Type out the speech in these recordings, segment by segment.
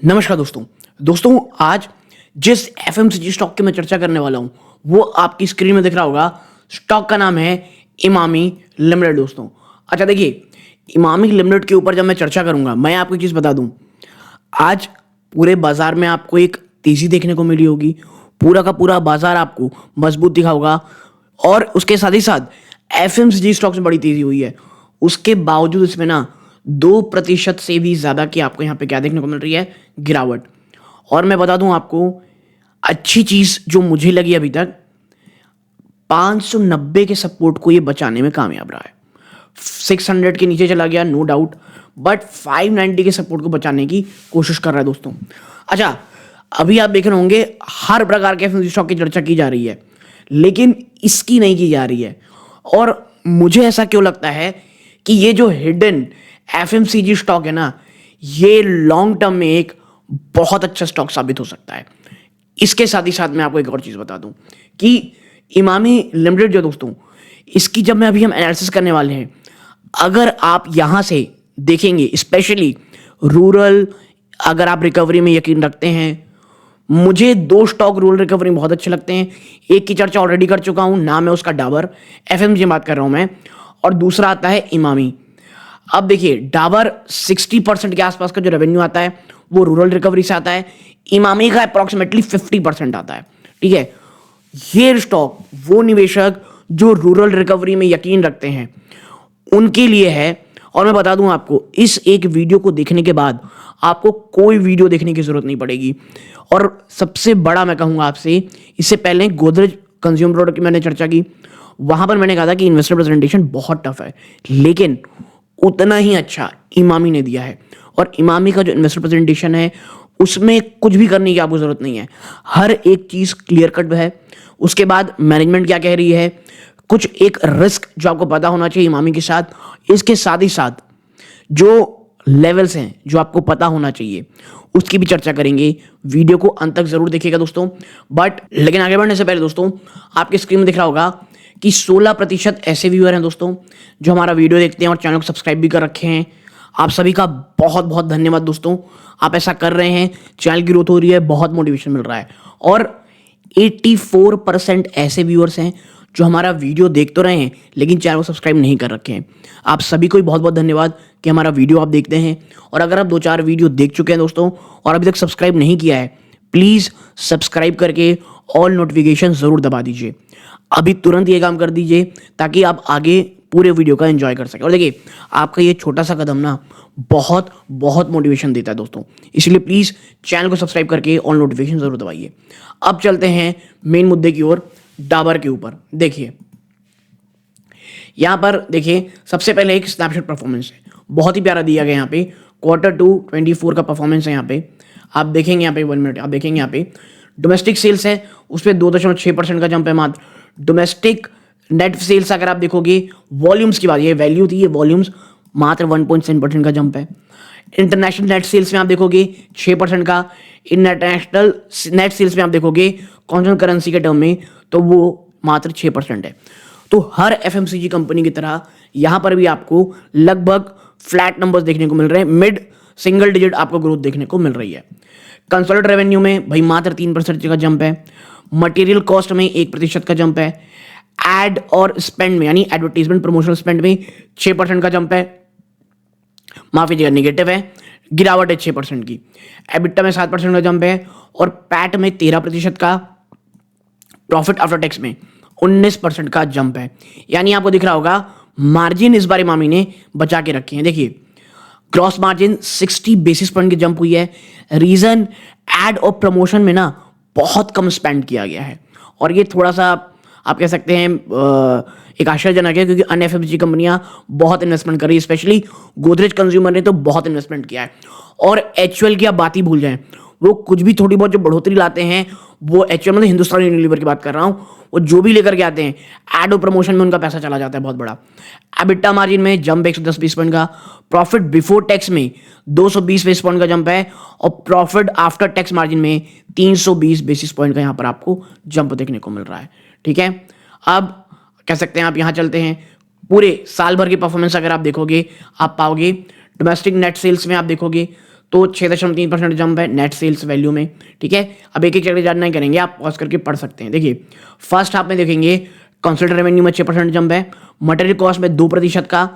नमस्कार दोस्तों आज जिस एफएमसीजी स्टॉक की मैं चर्चा करने वाला हूं वो आपकी स्क्रीन में दिख रहा होगा। स्टॉक का नाम है इमामी लिमिटेड दोस्तों। अच्छा देखिए, इमामी लिमिटेड के ऊपर जब मैं चर्चा करूंगा, मैं आपको एक चीज बता दूं, आज पूरे बाजार में आपको एक तेजी देखने को मिली होगी। पूरा का पूरा बाजार आपको मजबूत दिखा होगा और उसके साथ ही साथ एफएमसीजी स्टॉक्स में बड़ी तेजी हुई है। उसके बावजूद इसमें ना 2% से भी ज्यादा की आपको यहाँ पे क्या देखने को मिल रही है, गिरावट। और मैं बता दूं आपको, अच्छी चीज जो मुझे लगी अभी तक, 590 के सपोर्ट को ये बचाने में कामयाब रहा है। 600 के नीचे चला गया नो डाउट, बट 590 के सपोर्ट को बचाने की कोशिश कर रहा है दोस्तों। अच्छा, अभी आप देख रहे होंगे हर प्रकार के एफएमसीजी स्टॉक की चर्चा की जा रही है, लेकिन इसकी नहीं की जा रही है। और मुझे ऐसा क्यों लगता है कि ये जो हिडन एफएमसीजी स्टॉक है ना, ये लॉन्ग टर्म में एक बहुत अच्छा स्टॉक साबित हो सकता है। इसके साथ ही साथ मैं आपको एक और चीज बता दूं कि इमामी लिमिटेड जो दोस्तों, इसकी जब मैं अभी हम एनालिसिस करने वाले हैं, अगर आप यहां से देखेंगे, स्पेशली रूरल, अगर आप रिकवरी में यकीन रखते हैं, मुझे 2 स्टॉक रूरल रिकवरी में बहुत अच्छे लगते हैं। एक की चर्चा ऑलरेडी कर चुका हूं, नाम है उसका डाबर, एफएमजी बात कर रहा हूं मैं, और दूसरा आता है इमामी। अब देखिए, डाबर 60% के आसपास का जो रेवेन्यू आता है वो रूरल रिकवरी से आता है। इमामी का अप्रॉक्सीमेटली 50% आता है। ठीक है, ये स्टॉक वो निवेशक जो रूरल रिकवरी में यकीन रखते हैं उनके लिए है। और मैं बता दूं आपको, इस एक वीडियो को देखने के बाद आपको कोई वीडियो देखने की जरूरत नहीं पड़ेगी। और सबसे बड़ा मैं कहूंगा आपसे, इससे पहले गोदरेज कंज्यूमर प्रोडक्ट की मैंने चर्चा की, वहां पर मैंने कहा था कि इन्वेस्टर प्रेजेंटेशन बहुत टफ है, लेकिन उतना ही अच्छा इमामी ने दिया है। और इमामी का जो इन्वेस्टर प्रेजेंटेशन है उसमें कुछ भी करने की आपको जरूरत नहीं है, हर एक चीज क्लियर कट है। उसके बाद मैनेजमेंट क्या कह रही है, कुछ एक रिस्क जो आपको पता होना चाहिए इमामी के साथ, इसके साथ ही साथ जो लेवल्स हैं जो आपको पता होना चाहिए उसकी भी चर्चा करेंगे। वीडियो को अंत तक जरूर देखिएगा दोस्तों। बट लेकिन आगे बढ़ने से पहले दोस्तों, आपके स्क्रीन में दिख रहा होगा कि 16% ऐसे व्यूअर हैं दोस्तों जो हमारा वीडियो देखते हैं और चैनल को सब्सक्राइब भी कर रखे हैं। आप सभी का बहुत बहुत धन्यवाद दोस्तों, आप ऐसा कर रहे हैं, चैनल की ग्रोथ हो रही है, बहुत मोटिवेशन मिल रहा है। और 84% ऐसे व्यूअर्स हैं जो हमारा वीडियो देख तो रहे हैं लेकिन चैनल को सब्सक्राइब नहीं कर रखे हैं। आप सभी को बहुत बहुत धन्यवाद कि हमारा वीडियो आप देखते हैं। और अगर आप 2-4 वीडियो देख चुके हैं दोस्तों और अभी तक सब्सक्राइब नहीं किया है, प्लीज सब्सक्राइब करके ऑल नोटिफिकेशन जरूर दबा दीजिए। अभी तुरंत ये काम कर दीजिए ताकि आप आगे पूरे वीडियो का एंजॉय कर सकें। और देखिए, आपका ये छोटा सा कदम ना बहुत बहुत मोटिवेशन देता है दोस्तों, इसलिए प्लीज चैनल को सब्सक्राइब करके ऑल नोटिफिकेशन जरूर दबाइए। अब चलते हैं मेन मुद्दे की ओर, डाबर के ऊपर। देखिए, यहां पर देखिए, सबसे पहले एक स्नैपशॉट परफॉर्मेंस है, बहुत ही प्यारा दिया गया यहाँ पे। Q2 24 का परफॉर्मेंस है यहाँ पे, आप देखेंगे यहाँ पे 1 मिनट, आप देखेंगे यहाँ पे डोमेस्टिक सेल्स है, उस पर 2.6% का जंप है मात्र। डोमेस्टिक नेट सेल्स अगर आप देखोगे, वॉल्यूम्स की बात, ये वैल्यू थी, ये वॉल्यूम्स, मात्र 1.7% का जंप है। इंटरनेशनल नेट सेल्स में आप देखोगे 6% का। इंटरनेशनल नेट सेल्स में आप देखोगे कॉन्स्टेंट करेंसी के टर्म में तो वो मात्र 6% है। तो हर एफएमसीजी कंपनी की तरह यहां पर भी आपको लगभग फ्लैट नंबर्स देखने को मिल रहे हैं, मिड सिंगल डिजिट आपको ग्रोथ देखने को मिल रही है। कंसोलिडेटेड रेवेन्यू में भाई मात्र 3% का जंप है। मटेरियल कॉस्ट में 1% का जंप है। एड और स्पेंड में, यानी एडवर्टीजमेंट प्रमोशनल स्पेंड में 6% का जंप है, माफ कीजिएगा निगेटिव है, गिरावट है 6% की। एबिटा में 7% का जंप है और पैट में 13% का, प्रॉफिट आफ्टर टैक्स में 19% का जंप है। यानी आपको दिख रहा होगा मार्जिन इस बार इमामी ने बचा के रखे हैं। देखिए, ग्रॉस मार्जिन 60 बेसिस पॉइंट की जंप हुई है। रीजन, एड और प्रमोशन में ना बहुत कम स्पेंड किया गया है और ये थोड़ा सा आप कह सकते हैं एक आश्चर्यजनक है, क्योंकि अन्य एफएमसीजी कंपनियां बहुत इन्वेस्टमेंट कर रही है, स्पेशली गोदरेज कंज्यूमर ने तो बहुत इन्वेस्टमेंट किया है। और एचयूएल की आप बात ही भूल जाएं, वो कुछ भी थोड़ी बहुत जो बढ़ोतरी लाते हैं, वो एचयूएल मतलब हिंदुस्तान यूनिलीवर की बात कर रहा हूं, वो जो भी लेकर के आते हैं एड और प्रमोशन में उनका पैसा चला जाता है बहुत बड़ा। एबिटा मार्जिन में जंप 110 बेस पॉइंट का, प्रॉफिट बिफोर टैक्स में 220 बेस पॉइंट का जंप है और प्रॉफिट आफ्टर टैक्स मार्जिन में 320 बेसिस पॉइंट का यहां पर आपको जंप देखने को मिल रहा है। ठीक है, अब कह सकते हैं आप यहां चलते हैं, पूरे साल भर की परफॉर्मेंस अगर आप देखोगे, आप पाओगे डोमेस्टिक नेट सेल्स में आप देखोगे तो 6.3% जंप है नेट सेल्स वैल्यू में, ठीक है। अब एक एक करके जानना करेंगे, आप पॉज करके पढ़ सकते हैं। देखिए फर्स्ट हाफ में देखेंगे कंसल्टेंट रेवेन्यू में 6% जंप है, मटेरियल कॉस्ट में 2% का,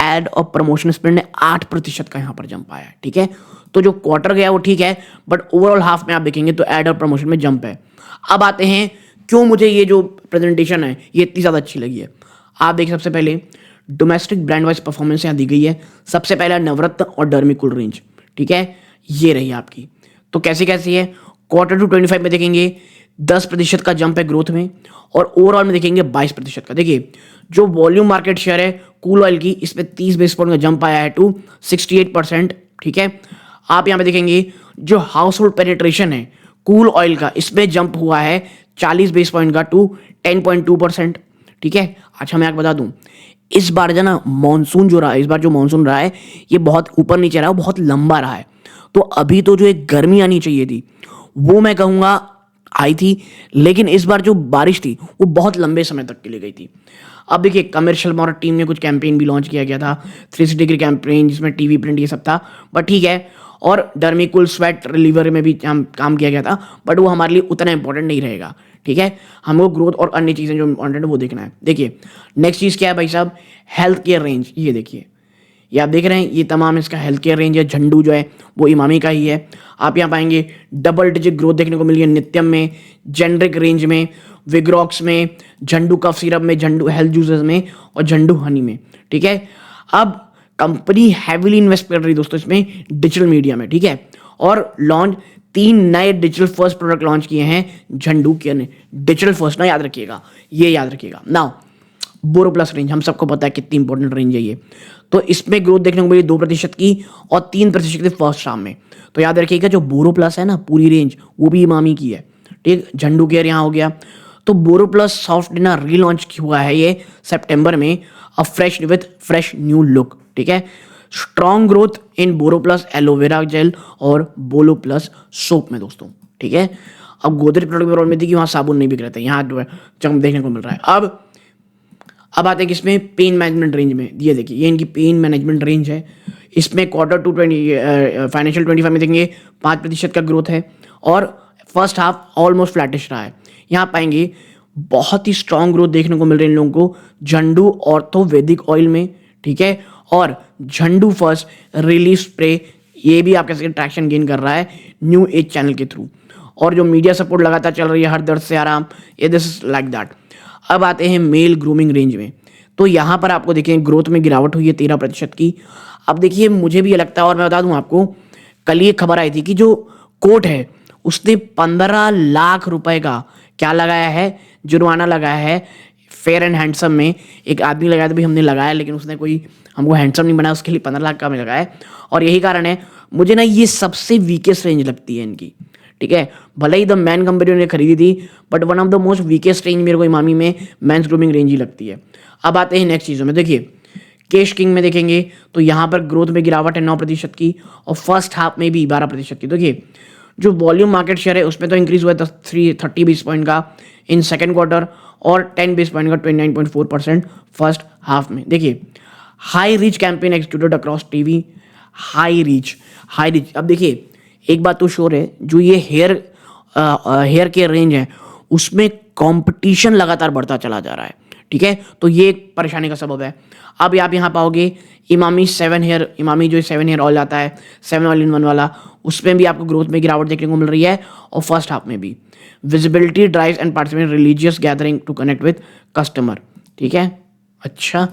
एड और प्रमोशन स्पेंड में 8% का यहाँ पर जंप आया है, ठीक है। तो जो क्वार्टर गया वो ठीक है, बट ओवरऑल हाफ में आप देखेंगे तो एड और प्रमोशन में जंप है। अब आते हैं क्यों मुझे ये जो प्रेजेंटेशन है ये इतनी ज़्यादा अच्छी लगी है। आप देखिए सबसे पहले डोमेस्टिक ब्रांड वाइज परफॉर्मेंस यहाँ दी गई है। सबसे पहला नवरत्न और डर्मिकूल रेंज, ठीक है, ये रही आपकी। तो कैसी कैसी है, क्वार्टर टू 25 में देखेंगे 10% का जंप है ग्रोथ में, और ओवरऑल में देखेंगे 22% का। देखिए जो वॉल्यूम मार्केट शेयर है कूल ऑयल की, इसमें 30 बेस पॉइंट का जंप आया है टू 68%, ठीक है। आप यहाँ पे देखेंगे जो हाउस होल्ड पेनिट्रेशन है कूल ऑयल का, इसमें जंप हुआ है 40 बेस पॉइंट का टू 10.2%, ठीक है। अच्छा मैं आपको बता दूं, इस बार जो ना मानसून जो रहा है, इस बार जो मानसून रहा है ये बहुत ऊपर नीचे रहा है, बहुत लंबा रहा है। तो अभी तो जो एक गर्मी आनी चाहिए थी वो मैं कहूँगा आई थी, लेकिन इस बार जो बारिश थी वो बहुत लंबे समय तक के लिए गई थी। अब देखिए कमर्शियल मॉडल टीम ने कुछ कैंपेन भी लॉन्च किया गया था, 360 डिग्री कैंपेन जिसमें टीवी प्रिंट ये सब था, बट ठीक है। और डर्मिकूल स्वेट रिलीवर में भी काम किया गया था, बट वो हमारे लिए उतना इंपॉर्टेंट नहीं रहेगा, ठीक है। हमको ग्रोथ और अन्य चीज़ें जो इंपॉर्टेंट है वो देखना है। देखिए नेक्स्ट चीज़ क्या है भाई साहब, हेल्थ केयर रेंज। ये देखिए ये आप देख रहे हैं, ये तमाम इसका हेल्थ केयर रेंज है। झंडू जो है वो इमामी का ही है। आप यहाँ पाएंगे डबल डिजिट ग्रोथ देखने को मिली है नित्यम में, जेनरिक रेंज में, विग्रॉक्स में, झंडू कफ सिरप में, झंडू हेल्थ जूसेस में और झंडू हनी में, ठीक है। अब कंपनी हैविली इन्वेस्ट कर रही दोस्तों इसमें डिजिटल मीडिया में, ठीक है। और लॉन्च 3 नए डिजिटल फर्स्ट प्रोडक्ट लॉन्च किए हैं झंडू केयर ने। डिजिटल फर्स्ट ना, याद रखिएगा, ये याद रखिएगा। नाउ बोरो प्लस रेंज, हम सबको पता है कितनी इंपॉर्टेंट रेंज है ये। तो इसमें ग्रोथ देखने को मिली 2% की और 3% की फर्स्ट हाफ में। तो याद रखिएगा जो बोरो प्लस है ना पूरी रेंज वो भी इमामी की है, ठीक। झंडू केयर यहाँ हो गया। तो बोरो प्लस सॉफ्ट ना रीलॉन्च हुआ है ये सितंबर में, a fresh with fresh new look, ठीक है। Strong growth in Boro plus aloe vera gel और बोलो प्लस सोप में दोस्तों, ठीक है। अब गोदरेज प्रोडक्ट में प्रॉब्लम थी कि वहाँ साबुन नहीं बिक रहे थे, यहाँ चमक देखने को मिल रहा है। अब आते हैं कि इसमें पेन मैनेजमेंट रेंज में, ये देखिए ये इनकी पेन मैनेजमेंट रेंज है। इसमें क्वार्टर टू फाइनेंशियल 25 में देखेंगे 5% का ग्रोथ है, और फर्स्ट हाफ ऑलमोस्ट फ्लैटिश रहा है। यहाँ पाएंगे बहुत ही स्ट्रॉन्ग ग्रोथ देखने को मिल रही है इन लोगों को झंडू ऑर्थो वैदिक ऑयल में, ठीक है। और झंडू फर्स्ट रिलीफ स्प्रे, ये भी आप कह सकते हैं ट्रैक्शन गेन कर रहा है न्यू एज चैनल के थ्रू। और जो मीडिया सपोर्ट लगातार चल रही है, हर दर्द से आराम, ये दिस इज लाइक दैट। अब आते हैं मेल ग्रूमिंग रेंज में। तो यहाँ पर आपको देखें ग्रोथ में गिरावट हुई है 13% की। अब देखिए मुझे भी ये लगता है, और मैं बता दूं आपको, कल ये खबर आई थी कि जो कोर्ट है उसने 15 लाख रुपए का क्या लगाया है, जुर्माना लगाया है फेयर एंड हैंडसम में। एक आदमी लगाया था, भी हमने लगाया, लेकिन उसने कोई हमको हैंडसम नहीं बनाया, उसके लिए 15 लाख का हमें लगाया। और यही कारण है मुझे ना ये सबसे वीकेस्ट रेंज लगती है इनकी, ठीक है। भले ही द मैन कंपनी ने खरीदी थी, but one of the most weakest range मेरे को इमामी में मेंस ग्रूमिंग रेंज ही लगती है। अब आते हैं नेक्स्ट चीज़ों में। देखिए केश किंग में देखेंगे तो यहाँ पर ग्रोथ में गिरावट है 9% की, और फर्स्ट हाफ में भी 12% की। देखिए जो वॉल्यूम मार्केट शेयर है उसमें तो इंक्रीज हुआ है 30 बेस पॉइंट का इन सेकेंड क्वार्टर, और 10 बेस पॉइंट का 29.4% फर्स्ट हाफ में। देखिए high reach campaign executed across TV, high reach. अब देखिए एक बात तो श्योर है, जो ये हेयर केयर रेंज है उसमें कंपटीशन लगातार बढ़ता चला जा रहा है, ठीक है। तो ये एक परेशानी का सबब है। अब आप यहाँ पाओगे इमामी जो 7 हेयर ऑयल आता है 7 ऑल इन 1 वाला, उसमें भी आपको ग्रोथ में गिरावट देखने को मिल रही है, और फर्स्ट हाफ में भी। Visibility drives and participate religious gathering to connect with customer, ठीक है। अच्छा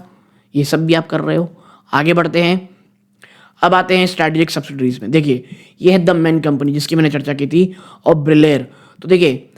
ये सब भी आप कर रहे हो। आगे बढ़ते हैं। अब आते हैं स्ट्रैटेजिक सब्सिडरीज में। देखिए ये है द मैन कंपनी जिसकी मैंने चर्चा की थी, और ब्रिलेयर। तो देखिए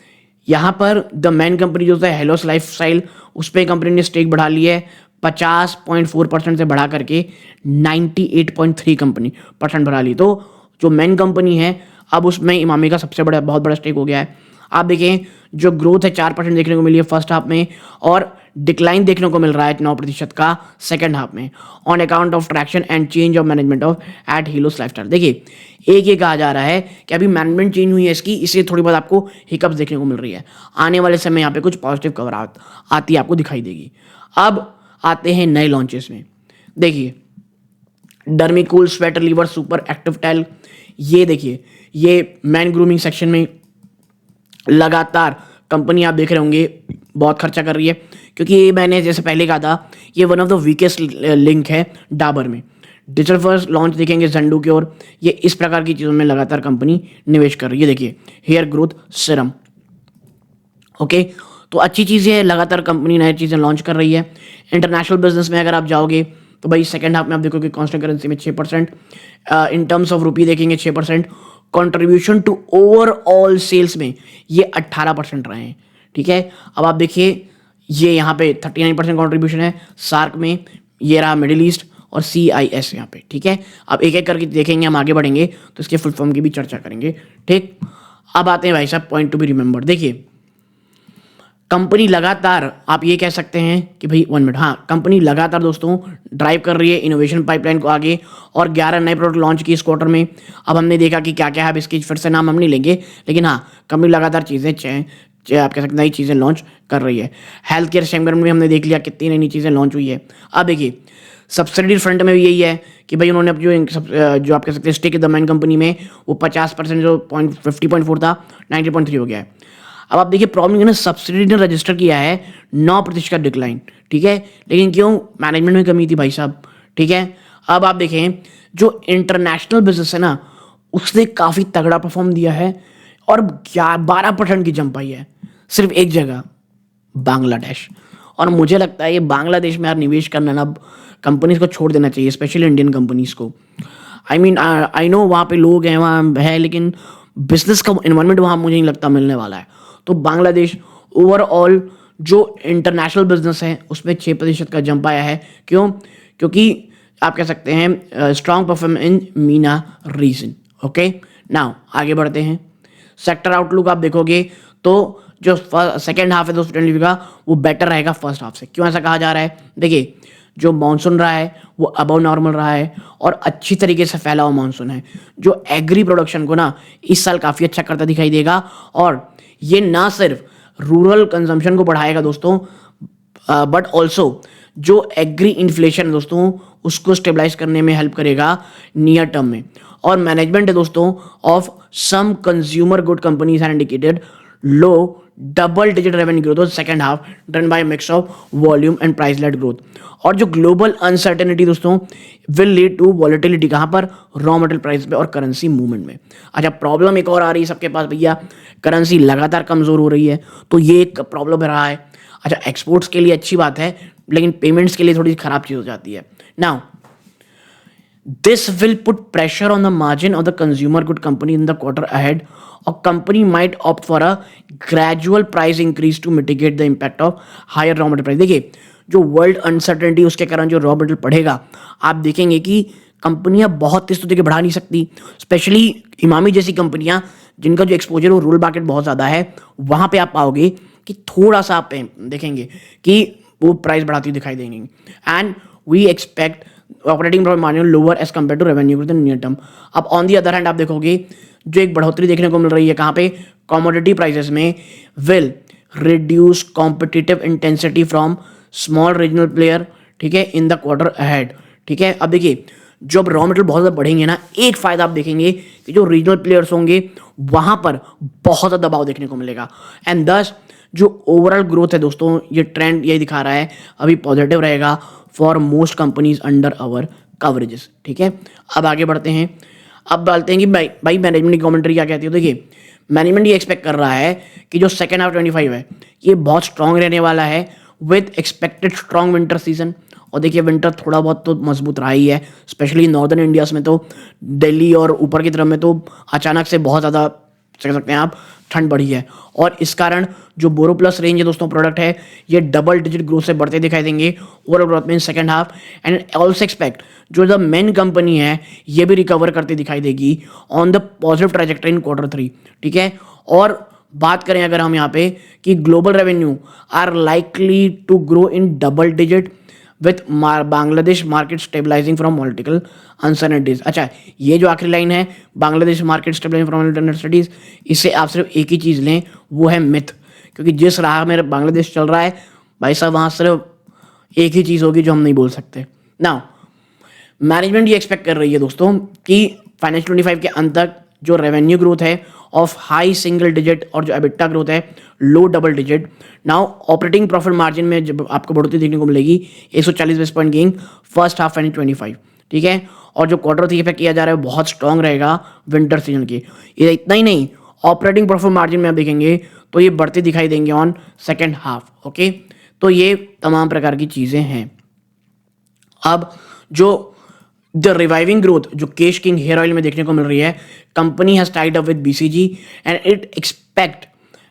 यहाँ पर द मैन कंपनी जो है हेलोस लाइफस्टाइल, उस पर कंपनी ने स्टेक बढ़ा ली है 50.4% से बढ़ा करके 98.3% बढ़ा ली। तो जो मैन कंपनी है अब उसमें इमामी का सबसे बड़ा बहुत बड़ा स्टेक हो गया है। आप देखें जो ग्रोथ है 4% देखने को मिली है फर्स्ट हाफ में, और डिक्लाइन देखने को मिल रहा है 9% का सेकंड हाफ में, on account of traction and change of management of at हीलोस लाइफस्टाइल। देखिए एक ये कहा जा रहा है कि अभी मैनेजमेंट चेंज हुई है इसकी, इससे थोड़ी बहुत आपको हिकअप्स देखने को मिल रही है। आने वाले समय यहाँ पे कुछ पॉजिटिव खबर आती आपको दिखाई देगी। अब आते हैं नए लॉन्चेस में। देखिए Dermicool sweat reliever super active टेल, ये देखिए ये मैन ग्रूमिंग सेक्शन में लगातार कंपनी आप देख रहे होंगे बहुत खर्चा कर रही है, क्योंकि ये मैंने जैसे पहले कहा था ये one of the weakest link है डाबर में। डिजिटल फर्स्ट लॉन्च देखेंगे ज़ंडू की ओर, ये इस प्रकार की चीज़ों में लगातार कंपनी निवेश कर रही है। देखिए हेयर ग्रोथ सिरम, ओके, तो अच्छी चीज़ है, लगातार कंपनी नई चीज़ें लॉन्च कर रही है। इंटरनेशनल बिजनेस में अगर आप जाओगे तो भाई सेकंड हाफ में आप देखोगे कांस्टेंट करेंसी में 6%, इन टर्म्स ऑफ रुपी देखेंगे 6%, कंट्रीब्यूशन टू ओवरऑल सेल्स में ये 18% रहे हैं। ठीक है, अब आप देखिए ये यहाँ पे 39% कॉन्ट्रीब्यूशन है सार्क में, ये रहा मिडिल ईस्ट और CIS यहाँ पे। ठीक है, अब एक एक करके देखेंगे, हम आगे बढ़ेंगे तो इसके फुल फॉर्म की भी चर्चा करेंगे। ठीक, अब आते हैं भाई साहब पॉइंट टू बी रिमेंबर। देखिए कंपनी लगातार, आप ये कह सकते हैं कि भाई 1 मिनट, हाँ कंपनी लगातार दोस्तों ड्राइव कर रही है इनोवेशन पाइपलाइन को आगे, और 11 नए प्रोडक्ट लॉन्च की इस क्वार्टर में। अब हमने देखा कि क्या क्या है, अब इसकी फिर से नाम हम नहीं लेंगे, लेकिन हाँ कंपनी लगातार चीज़ें आप कह सकते नई चीज़ें लॉन्च कर रही है। हेल्थ केयर सेगमेंट में हमने देख लिया कितनी नई नई चीज़ें लॉन्च हुई है। अब देखिए सब्सिडी फ्रंट में भी यही है कि भाई उन्होंने अब जो आप कह सकते हैं स्टेक द मैन कंपनी में वो 50% जो 50.4 था 90.3 हो गया है। अब आप देखिए प्रॉब्लम है ना, सब्सिडी ने रजिस्टर किया है 9% का डिक्लाइन। ठीक है, लेकिन क्यों? मैनेजमेंट में कमी थी भाई साहब। ठीक है, अब आप देखें जो इंटरनेशनल बिजनेस है ना उसने काफ़ी तगड़ा परफॉर्म दिया है और 12% की जंप आई है सिर्फ एक जगह, बांग्लादेश। और मुझे लगता है ये बांग्लादेश में यार निवेश करना ना कंपनीज को छोड़ देना चाहिए, स्पेशली इंडियन कंपनीज को। आई नो वहाँ पे लोग हैं, वहाँ है, लेकिन बिजनेस का इन्वायरमेंट वहाँ मुझे नहीं लगता मिलने वाला है। तो बांग्लादेश ओवरऑल जो इंटरनेशनल बिजनेस है उसमें 6% का जंप आया है। क्यों? क्योंकि आप कह सकते हैं strong perform in MENA region. Okay, now आगे बढ़ते हैं। सेक्टर आउटलुक आप देखोगे तो जो सेकेंड हाफ है दोस्तों 20 का वो बेटर रहेगा फर्स्ट हाफ से। क्यों ऐसा कहा जा रहा है? देखिए जो मानसून रहा है वो अबव नॉर्मल रहा है और अच्छी तरीके से फैला हुआ मानसून है, जो एग्री प्रोडक्शन को ना इस साल काफ़ी अच्छा करता दिखाई देगा। और ये ना सिर्फ रूरल कंजम्पशन को बढ़ाएगा दोस्तों, बट ऑल्सो जो एग्री इन्फ्लेशन दोस्तों उसको स्टेबलाइज करने में हेल्प करेगा नियर टर्म में। और मैनेजमेंट है दोस्तों of some consumer good companies have indicated low double digit revenue growth second half driven by mix of volume and price led growth. और जो ग्लोबल अनसर्टेनिटी दोस्तों विल लीड टू वॉलेटिलिटी, कहाँ पर? Raw material price पे और currency movement में। अच्छा, problem एक और आ रही है सबके पास भैया, करेंसी लगातार कमजोर हो रही है, तो ये एक प्रॉब्लम रहा है। अच्छा, एक्सपोर्ट्स के लिए अच्छी बात है, लेकिन पेमेंट्स के लिए थोड़ी खराब चीज हो जाती है। Now this will put pressure on the margin of the consumer good company in the quarter ahead, or company might opt for a gradual price increase to mitigate the impact of higher raw material price। देखिए जो world uncertainty उसके कारण जो raw material बढ़ेगा, आप देखेंगे कि कंपनियां बहुत तेज तो देखिए बढ़ा नहीं सकती, स्पेशली इमामी जैसी कंपनियां जिनका जो एक्सपोजर वो रूरल मार्केट बहुत ज़्यादा है, वहाँ पे आप पाओगे कि थोड़ा सा आप देखेंगे कि वो प्राइस बढ़ाती हुई दिखाई देंगी। And we expect operating profit margin lower as compare to revenue growth in near term. अब ऑन दी अदर हैंड आप देखोगे जो एक बढ़ोतरी देखने को मिल रही है कहाँ पे? कमोडिटी प्राइसेस में will reduce competitive intensity from small regional player. ठीक है, इन द क्वार्टर अहेड। ठीक है, अब देखिए जब रॉ मटेरियल बहुत ज़्यादा बढ़ेंगे ना, एक फायदा आप देखेंगे कि जो रीजनल प्लेयर्स होंगे वहाँ पर बहुत ज़्यादा दबाव देखने को मिलेगा, एंड दस जो ओवरऑल ग्रोथ है दोस्तों ये ट्रेंड यही दिखा रहा है अभी पॉजिटिव रहेगा for most companies under our coverages. ठीक है, अब आगे बढ़ते हैं। अब डालते हैं कि भाई मैनेजमेंट की कमेंट्री क्या कहती है। देखिए मैनेजमेंट ये एक्सपेक्ट कर रहा है कि जो सेकेंड हाफ 25 है ये बहुत स्ट्रांग रहने वाला है with expected strong winter season. और देखिए विंटर थोड़ा बहुत तो मजबूत रहा ही है, स्पेशली नॉर्दर्न इंडियाज में, तो दिल्ली और ऊपर की तरफ में तो अचानक से बहुत ज़्यादा कह सकते हैं आप ठंड बढ़ी है। और इस कारण जो बोरो प्लस रेंज है दोस्तों प्रोडक्ट है ये डबल डिजिट ग्रोथ से बढ़ते दिखाई देंगे ओवरऑल ग्रोथ में in second half. And also expect जो द मेन कंपनी है ये भी रिकवर करती दिखाई देगी on the positive trajectory in quarter 3। ठीक है, और बात करें अगर हम यहाँ पे कि global revenue are likely to grow in double digit with Bangladesh market stabilising from political uncertainties. अच्छा, ये जो आखिरी लाइन है Bangladesh market stabilising from political uncertainties, इससे आप सिर्फ एक ही चीज़ लें वो है मिथ, क्योंकि जिस राह में बांग्लादेश चल रहा है भाई साहब वहाँ सिर्फ एक ही चीज़ होगी जो हम नहीं बोल सकते। नाउ मैनेजमेंट ये एक्सपेक्ट कर रही है दोस्तों कि फाइनेंशियल 25 के अंत तक जो रेवेन्यू ग्रोथ है ऑफ हाई सिंगल डिजिट और जो एबिटा ग्रोथ है low double digit. Now operating profit margin में जब आपको बढ़ोतरी देखने को मिलेगी 140 base point gain first half 2025, ठीक है। और जो क्वार्टर 3 पे किया जा रहा है बहुत स्ट्रॉन्ग रहेगा विंटर सीजन के। ये इतना ही नहीं, ऑपरेटिंग प्रॉफिट मार्जिन में आप देखेंगे तो ये बढ़ते दिखाई देंगे ऑन सेकेंड हाफ, ओके। तो ये तमाम प्रकार की चीज़ें हैं। अब जो द रिवाइविंग ग्रोथ जो केश किंग हेयर ऑयल में देखने को मिल रही है, company has tied up with BCG and it expect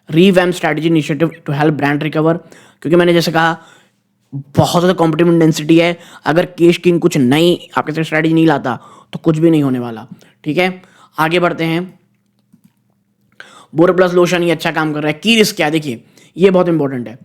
revamp strategy initiative to help brand recover. क्योंकि मैंने जैसे कहा बहुत ज़्यादा कॉम्पिटिटिव डेंसिटी है, अगर केश किंग कुछ नई आपके साथ स्ट्रैटेजी नहीं लाता तो कुछ भी नहीं होने वाला, ठीक है। आगे बढ़ते हैं। बोरोप्लस लोशन ये अच्छा काम कर रहा है। की रिस्क क्या है देखिए, ये बहुत इंपॉर्टेंट है।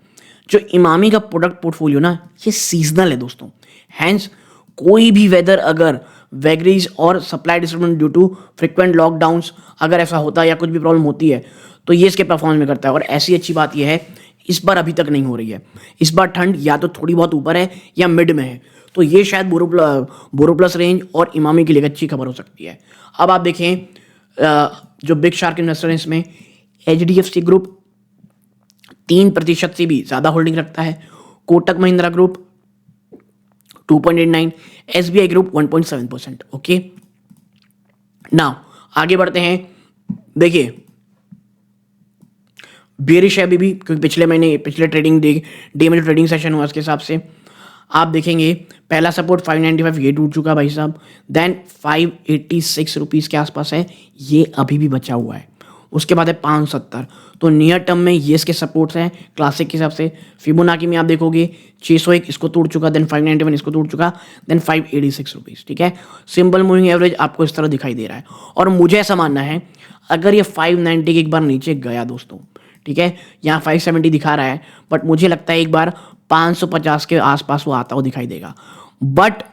जो इमामी का प्रोडक्ट पोर्टफोलियो ना ये सीजनल है दोस्तों, हैंस कोई भी वेदर अगर वैगरीज और supply disturbance due to frequent lockdowns अगर ऐसा होता है या कुछ भी प्रॉब्लम होती है तो ये इसके परफॉर्मेंस में करता है। और ऐसी अच्छी बात यह है इस बार अभी तक नहीं हो रही है। इस बार ठंड या तो थोड़ी बहुत ऊपर है या मिड में है, तो ये शायद बोरोप्लस रेंज और इमामी के लिए अच्छी खबर हो सकती है। अब आप देखें जो बिग शार्क इन्वेस्टर हैं इसमें HDFC ग्रुप 3% से भी ज़्यादा होल्डिंग रखता है, Kotak Mahindra group 2.89, SBI group 1.7%, okay. Now आगे बढ़ते हैं। देखिए बेरिश है अभी भी, क्योंकि पिछले ट्रेडिंग डे में जो ट्रेडिंग सेशन हुआ उसके हिसाब से आप देखेंगे पहला सपोर्ट 595 ये टूट चुका भाई साहब, देन 586 रुपीज़ के आसपास है, ये अभी भी बचा हुआ है। उसके बाद है 570, तो नियर टर्म में ये इसके सपोर्ट्स हैं क्लासिक के हिसाब से। फिबोनाकी में आप देखोगे 601 इसको तोड़ चुका, देन 591 इसको तोड़ चुका, देन 586 रुपीज़, ठीक है। सिंपल मूविंग एवरेज आपको इस तरह दिखाई दे रहा है। और मुझे ऐसा मानना है अगर ये 590 के एक बार नीचे गया दोस्तों, ठीक है, यहाँ 570 दिखा रहा है, बट मुझे लगता है एक बार 550 के आसपास वो आता हुआ दिखाई देगा। But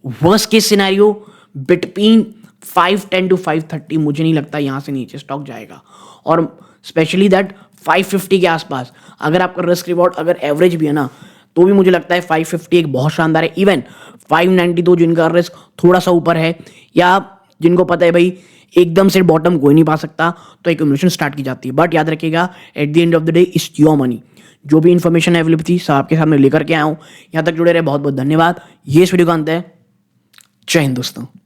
worst case scenario between 510 to 530 मुझे नहीं लगता यहाँ से नीचे स्टॉक जाएगा। और स्पेशली दैट 550 के आसपास अगर आपका रिस्क रिवॉर्ड अगर एवरेज भी है ना, तो भी मुझे लगता है 550 एक बहुत शानदार है। इवन 592 जिनका रिस्क थोड़ा सा ऊपर है या जिनको पता है भाई एकदम से बॉटम कोई नहीं पा सकता, तो एक्यूमुलेशन स्टार्ट की जाती है। बट याद रखिएगा at the end of the day it's your money. जो भी इन्फॉर्मेशन अवेलेबल थी सब आपके सामने लेकर के आया हूँ। यहाँ तक जुड़े रहे, बहुत बहुत धन्यवाद। ये इस वीडियो का अंत है। जय हिंद दोस्तों।